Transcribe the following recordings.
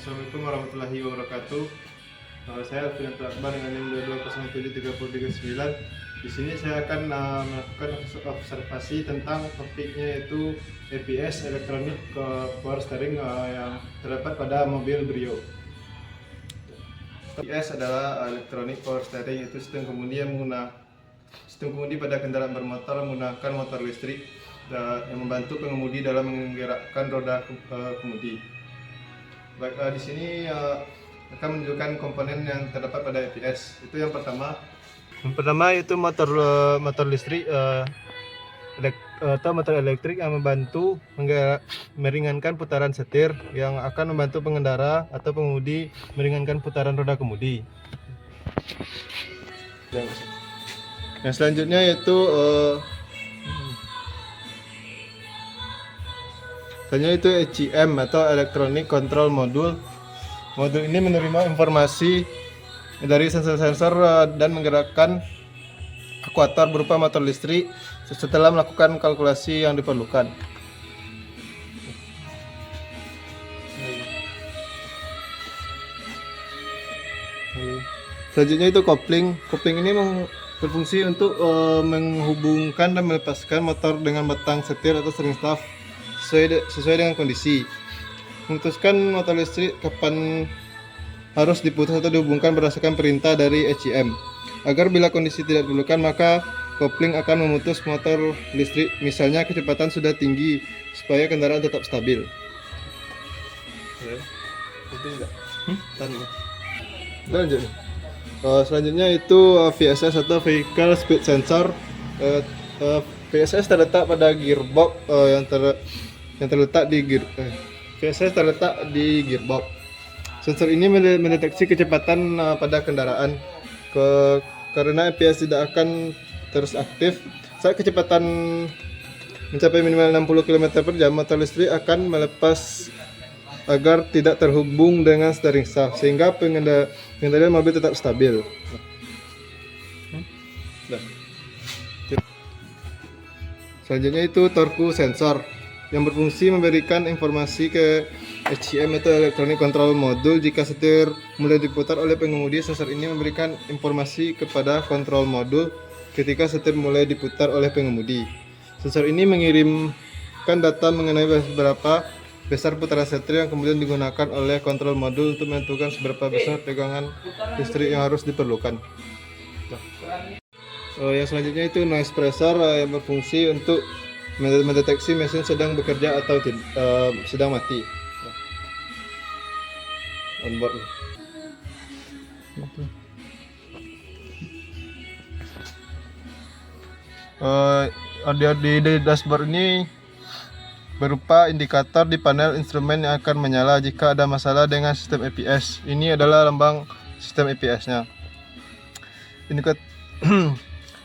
Assalamualaikum warahmatullahi wabarakatuh. Saya Alfian Akbar dengan NIM 22073339. Di sini saya akan melakukan observasi tentang topiknya, yaitu EPS Electronic Power Steering yang terdapat pada mobil Brio. EPS adalah Electronic Power Steering, yaitu sistem kemudi pada kendaraan bermotor menggunakan motor listrik yang membantu pengemudi dalam menggerakkan roda kemudi. Baik, di sini akan menunjukkan komponen yang terdapat pada EPS. Itu yang pertama. Yang pertama itu motor listrik atau motor elektrik yang membantu meringankan putaran setir, yang akan membantu pengendara atau pengemudi meringankan putaran roda kemudi. Yang selanjutnya yaitu ECM atau Electronic Control Module. Modul ini menerima informasi dari sensor-sensor dan menggerakkan akuator berupa motor listrik setelah melakukan kalkulasi yang diperlukan. Selanjutnya itu kopling. Kopling ini berfungsi untuk menghubungkan dan melepaskan motor dengan batang setir atau string staff sesuai dengan kondisi. Memutuskan motor listrik kapan harus diputus atau dihubungkan berdasarkan perintah dari ECM. Agar bila kondisi tidak diperlukan, maka kopling akan memutus motor listrik, misalnya kecepatan sudah tinggi, supaya kendaraan tetap stabil. Lanjut. Selanjutnya itu VSS atau Vehicle Speed Sensor. VSS terletak pada gearbox VSS terletak di gearbox. Sensor ini mendeteksi kecepatan pada kendaraan. Karena EPS tidak akan terus aktif saat kecepatan mencapai minimal 60 km/jam, motor listrik akan melepas agar tidak terhubung dengan steering shaft, sehingga pengendalian mobil tetap stabil. Selanjutnya itu torque sensor, yang berfungsi memberikan informasi ke ECM atau Electronic Control Module jika setir mulai diputar oleh pengemudi. Sensor ini memberikan informasi kepada control module ketika setir mulai diputar oleh pengemudi. Sensor ini mengirimkan data mengenai berapa besar putaran setir yang kemudian digunakan oleh control module untuk menentukan seberapa besar pegangan listrik yang harus diperlukan. Yang selanjutnya itu noise pressure, yang berfungsi untuk mendeteksi mesin sedang bekerja atau sedang mati. Onboard. Di dashboard ini berupa indikator di panel instrumen yang akan menyala jika ada masalah dengan sistem EPS. Ini adalah lambang sistem EPS-nya.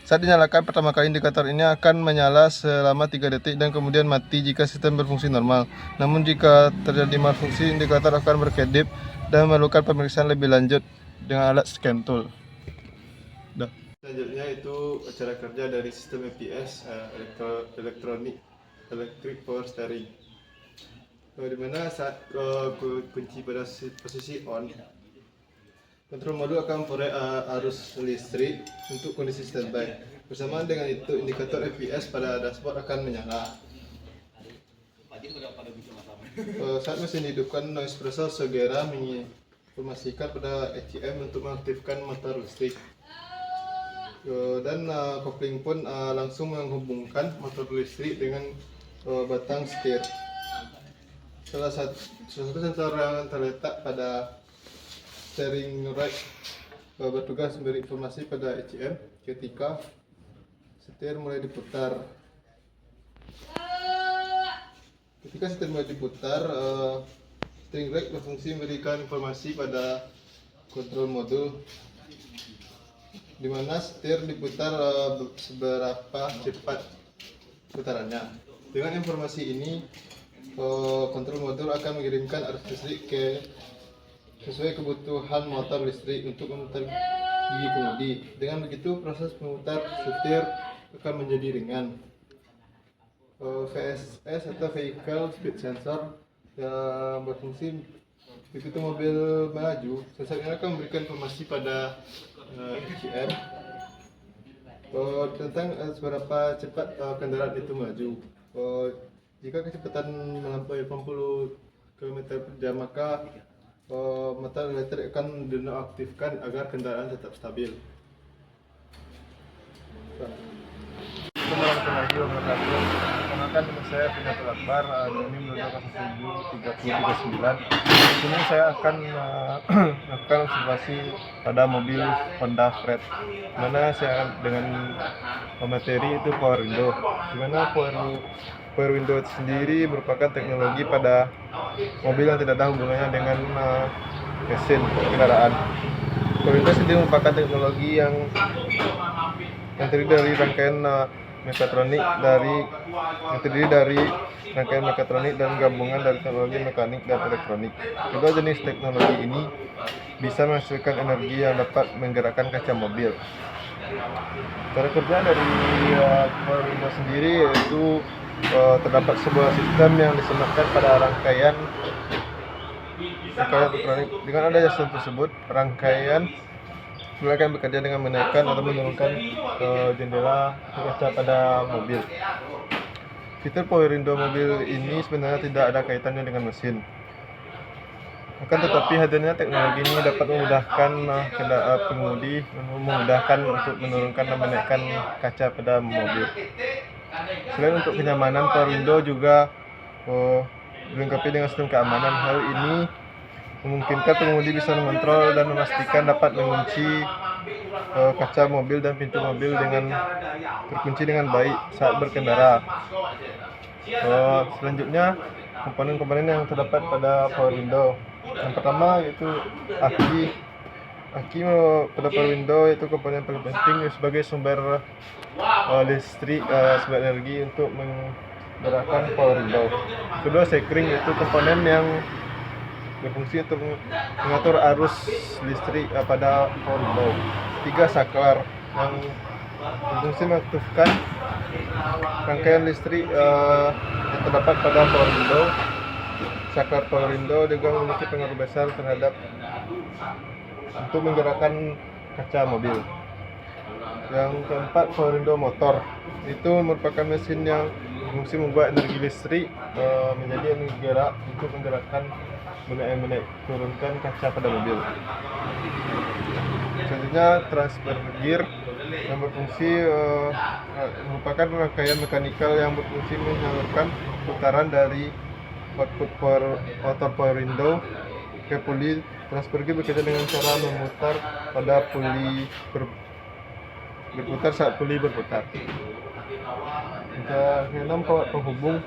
Saat dinyalakan pertama kali, indikator ini akan menyala selama 3 detik dan kemudian mati jika sistem berfungsi normal. Namun jika terjadi malfungsi, indikator akan berkedip dan memerlukan pemeriksaan lebih lanjut dengan alat scan tool. Selanjutnya itu cara kerja dari sistem EPS, Electric Power Steering, di mana saat kunci pada posisi on, kontrol modul akan memperoleh arus listrik untuk kondisi standby. Bersamaan dengan itu, indikator EPS pada dashboard akan menyala. Saat mesin dihidupkan, noise pressure segera menginformasikan pada ECM untuk mengaktifkan motor listrik. Dan kopling pun langsung menghubungkan motor listrik dengan batang setir. Salah satu sensor yang terletak pada steering rack bertugas memberi informasi pada ECM ketika setir mulai diputar. Ketika setir mulai diputar, steering rack berfungsi memberikan informasi pada kontrol modul di mana setir diputar seberapa cepat putarannya. Dengan informasi ini, kontrol modul akan mengirimkan arus listrik sesuai kebutuhan motor listrik untuk memutar gigi kemudi. Dengan begitu, proses memutar setir akan menjadi ringan. VSS atau Vehicle Speed Sensor yang berfungsi Begitu mobil melaju, sensor ini akan memberikan informasi pada ECM tentang seberapa cepat kendaraan itu melaju. Jika kecepatan melampaui 80 km per jam, maka motor elektrik akan dinonaktifkan agar kendaraan tetap stabil. Assalamualaikum warahmatullahi wabarakatuh. Perkenalkan, nama saya Finatul Akbar, ini menurut 103039. Di sini saya akan melakukan observasi pada mobil Honda Fred, mana saya dengan materi itu power window, di mana power window itu sendiri merupakan teknologi pada mobil yang tidak ada hubungannya dengan mesin kendaraan. Power window sendiri merupakan teknologi yang terdiri dari rangkaian mekatronik dan gabungan dari teknologi mekanik dan elektronik. Kedua jenis teknologi ini bisa menghasilkan energi yang dapat menggerakkan kaca mobil. Cara kerja dari power window sendiri yaitu terdapat sebuah sistem yang disematkan pada rangkaian elektronik. Dengan adanya sistem tersebut, rangkaian akan bekerja dengan menaikkan atau menurunkan jendela kaca pada mobil. Fitur power window mobil ini sebenarnya tidak ada kaitannya dengan mesin. Akan tetapi hadirnya teknologi ini dapat memudahkan pengemudi untuk menurunkan dan menaikkan kaca pada mobil. Selain untuk kenyamanan, power window juga dilengkapi dengan sistem keamanan. Hal ini memungkinkan pengemudi bisa mengontrol dan memastikan dapat mengunci kaca mobil dan pintu mobil dengan terkunci dengan baik saat berkendara. Selanjutnya, komponen-komponen yang terdapat pada power window. Yang pertama yaitu aki. Aki pada power window itu komponen paling penting sebagai sumber listrik, sumber energi untuk menggerakkan power window. Kedua, sekring yaitu komponen yang berfungsi untuk mengatur arus listrik pada power window. Tiga, saklar yang berfungsi mengaktifkan rangkaian listrik yang terdapat pada power window. Saklar power window juga memiliki pengaruh besar terhadap untuk menggerakkan kaca mobil. Yang keempat, power window motor. Itu merupakan mesin yang berfungsi membuat energi listrik menjadi energi gerak untuk menggerakkan turunkan kaca pada mobil. Selanjutnya, transfer gear yang berfungsi merupakan rangkaian mekanikal yang berfungsi menyalurkan putaran dari output motor power window ke puli. Transfer gear bekerja dengan cara memutar pada puli berputar saat puli berputar. Keenam, kawat penghubung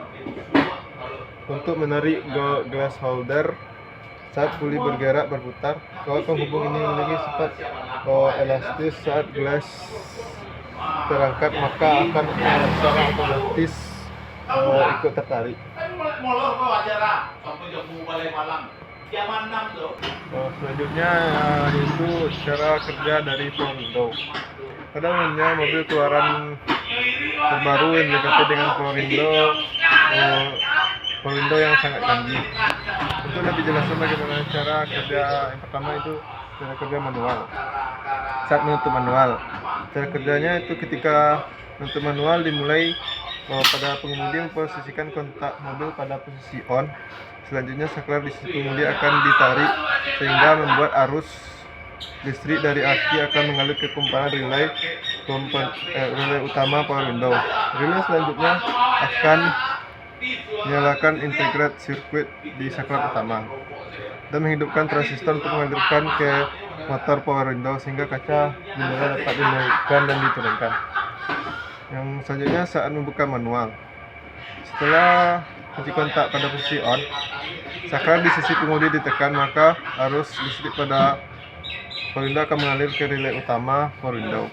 untuk menarik glass holder saat puli bergerak berputar. Kawat penghubung ini memiliki sifat elastis. Saat glass terangkat, maka akan secara otomatis ikut tertarik. Selanjutnya yaitu cara kerja dari power window. Pada umumnya mobil keluaran terbaru yang dilengkapi dengan power window yang sangat canggih. Untuk lebih jelasnya bagaimana cara kerja, yang pertama itu cara kerja manual. Saat menutup manual, cara kerjanya itu ketika menutup manual dimulai pada pengemudi memposisikan kontak mobil pada posisi on. Selanjutnya, saklar di sisi pengemudi akan ditarik sehingga membuat arus listrik dari aki akan mengalir ke kumparan relay utama power window. Relay selanjutnya akan menyalakan integrated circuit di saklar utama dan menghidupkan transistor untuk mengalirkan ke motor power window sehingga kaca jendela dapat dinaikkan dan diturunkan. Yang selanjutnya, saat membuka manual, setelah kunci kontak pada posisi on, saklar di sisi pengemudi ditekan, maka arus listrik pada power window akan mengalir ke relay utama power window.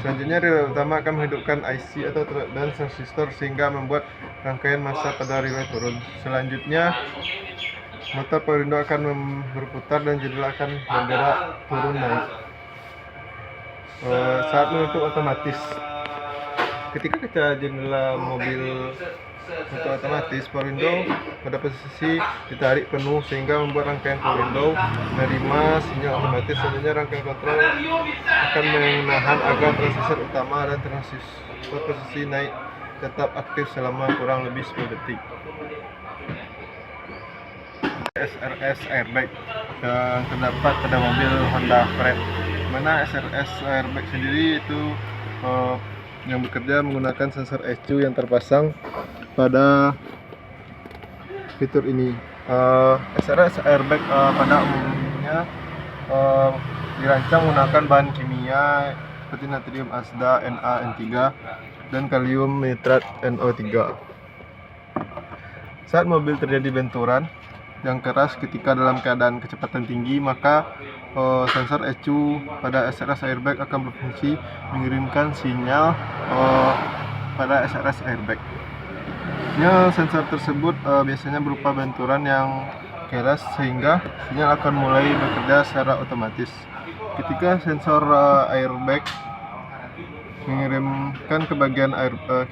Selanjutnya, relay utama akan menghidupkan IC dan transistor sehingga membuat rangkaian massa pada relay turun. Selanjutnya, motor power window akan berputar dan jendela akan bergerak turun naik. Saat menutup otomatis, ketika kaca jendela mobil Untuk otomatis power window pada posisi ditarik penuh sehingga membuat rangkaian power window menerima sinyal otomatis. Selanjutnya rangkaian kontrol akan menahan agar transistor utama dan transistor posisi naik tetap aktif selama kurang lebih 10 detik. SRS airbag yang terdapat pada mobil Honda Freed, mana SRS airbag sendiri itu yang bekerja menggunakan sensor ECU yang terpasang pada fitur ini. SRS airbag pada umumnya dirancang menggunakan bahan kimia seperti natrium asda NaN3 dan kalium nitrat NO3. Saat mobil terjadi benturan yang keras ketika dalam keadaan kecepatan tinggi, maka sensor ECU pada SRS airbag akan berfungsi mengirimkan sinyal pada SRS airbag. Sensor tersebut biasanya berupa benturan yang keras sehingga sinyal akan mulai bekerja secara otomatis. Ketika sensor airbag mengirimkan ke bagian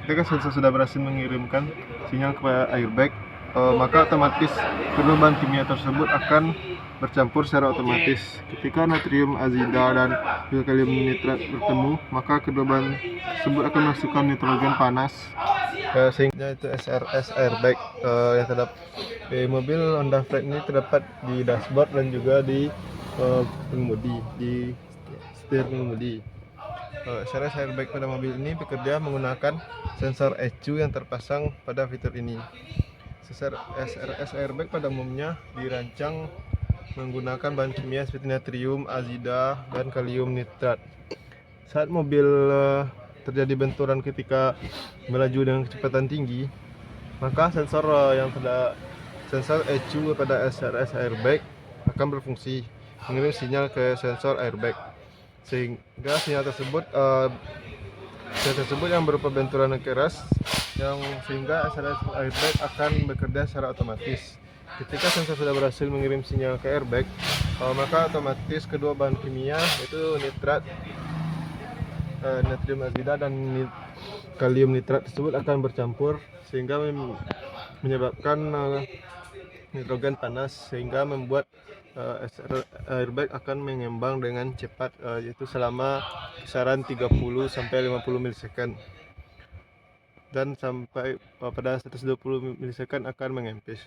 ketika sensor sudah berhasil mengirimkan sinyal ke airbag, maka otomatis kedua bahan kimia tersebut akan bercampur secara otomatis. Ketika natrium azida dan kalium nitrat bertemu, maka kedua bahan tersebut akan menghasilkan nitrogen panas, sehingga itu SRS airbag yang terdapat di mobil Honda Freed ini terdapat di dashboard dan juga di pengemudi, di setir pengemudi. SRS airbag pada mobil ini bekerja menggunakan sensor ECU yang terpasang pada fitur ini. SRS airbag pada umumnya dirancang menggunakan bahan kimia seperti natrium azida dan kalium nitrat. Saat mobil terjadi benturan ketika melaju dengan kecepatan tinggi, maka sensor ECU pada SRS airbag akan berfungsi mengirim sinyal ke sensor airbag, sehingga sinyal tersebut yang berupa benturan yang keras sehingga SRS airbag akan bekerja secara otomatis. Ketika sensor sudah berhasil mengirim sinyal ke airbag, maka otomatis kedua bahan kimia yaitu natrium azida dan kalium nitrat tersebut akan bercampur sehingga menyebabkan nitrogen panas, sehingga membuat airbag akan mengembang dengan cepat, yaitu selama kisaran 30 sampai 50 milisekund, dan sampai pada 120 milisekund akan mengempis.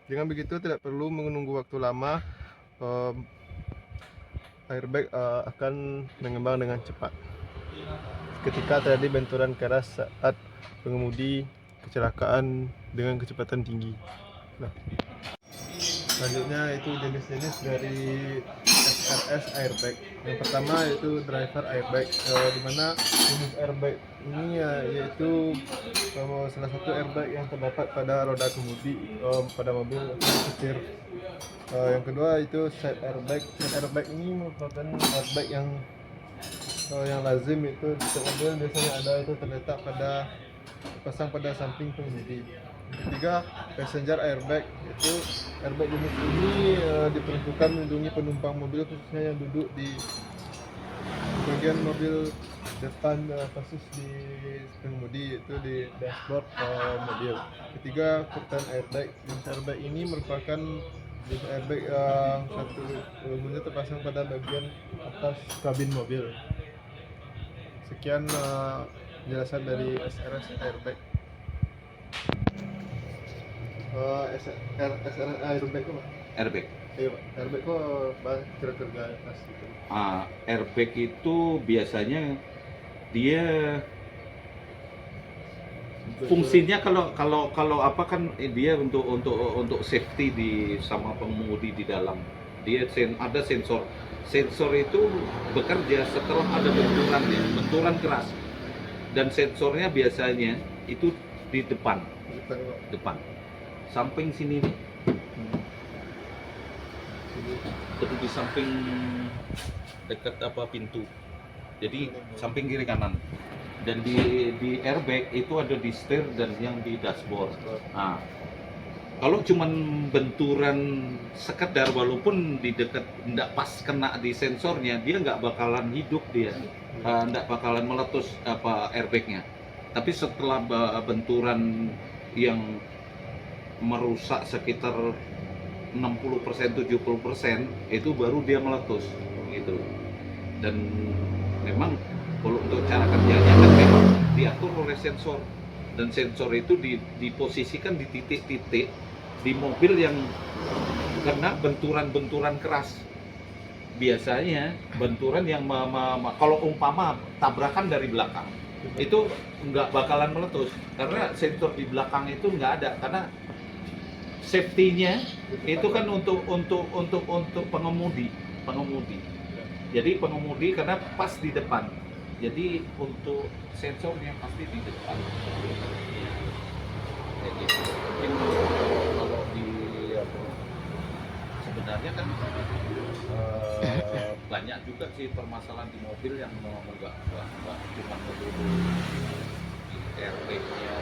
Dengan begitu tidak perlu menunggu waktu lama, airbag akan mengembang dengan cepat ketika terjadi benturan keras saat pengemudi kecelakaan dengan kecepatan tinggi. Selanjutnya itu jenis-jenis dari SRS airbag. Yang pertama yaitu driver airbag, di mana jenis airbag ini yaitu salah satu airbag yang terdapat pada roda kemudi pada mobil setir. Yang kedua itu side airbag. Side airbag ini merupakan airbag yang lazim, itu di mobil biasanya ada, itu terletak terpasang pada samping pengemudi. Ketiga, passenger airbag, yaitu airbag jenis ini diperuntukkan melindungi penumpang mobil, khususnya yang duduk di bagian mobil depan, khusus di pengemudi, yaitu di dashboard mobil. Ketiga, curtain airbag. Jenis airbag ini merupakan jenis airbag yang umumnya terpasang pada bagian atas kabin mobil. Sekian penjelasan dari SRS airbag. SRS airbag kok? Airbag. Iya, Pak. Airbag kok kira-kira pas gitu. Airbag itu biasanya dia fungsinya kalau apa kan dia untuk safety sama pengemudi di dalam. Dia ada sensor. Sensor itu bekerja setelah ada benturan keras. Dan sensornya biasanya itu di depan. Samping sini nih. Itu di samping dekat pintu. Jadi samping kiri kanan. Dan di airbag itu ada di setir dan yang di dashboard. Kalau cuman benturan sekedar, walaupun di dekat nggak pas kena di sensornya, dia nggak bakalan hidup, dia nggak bakalan meletus airbagnya. Tapi setelah benturan yang merusak sekitar 60% 70% itu baru dia meletus gitu. Dan memang kalau untuk cara kerjanya kan memang diatur oleh sensor, dan sensor itu diposisikan di titik-titik di mobil yang kena benturan-benturan keras. Biasanya benturan yang kalau umpama tabrakan dari belakang itu nggak bakalan meletus karena sensor di belakang itu nggak ada, karena safety-nya itu kan untuk pengemudi. Jadi pengemudi karena pas di depan. Jadi untuk sensornya pasti di depan. Kayak gitu. Mungkin kalau di sebenarnya kan banyak juga sih permasalahan di mobil yang nggak cuma melulu di airbag-nya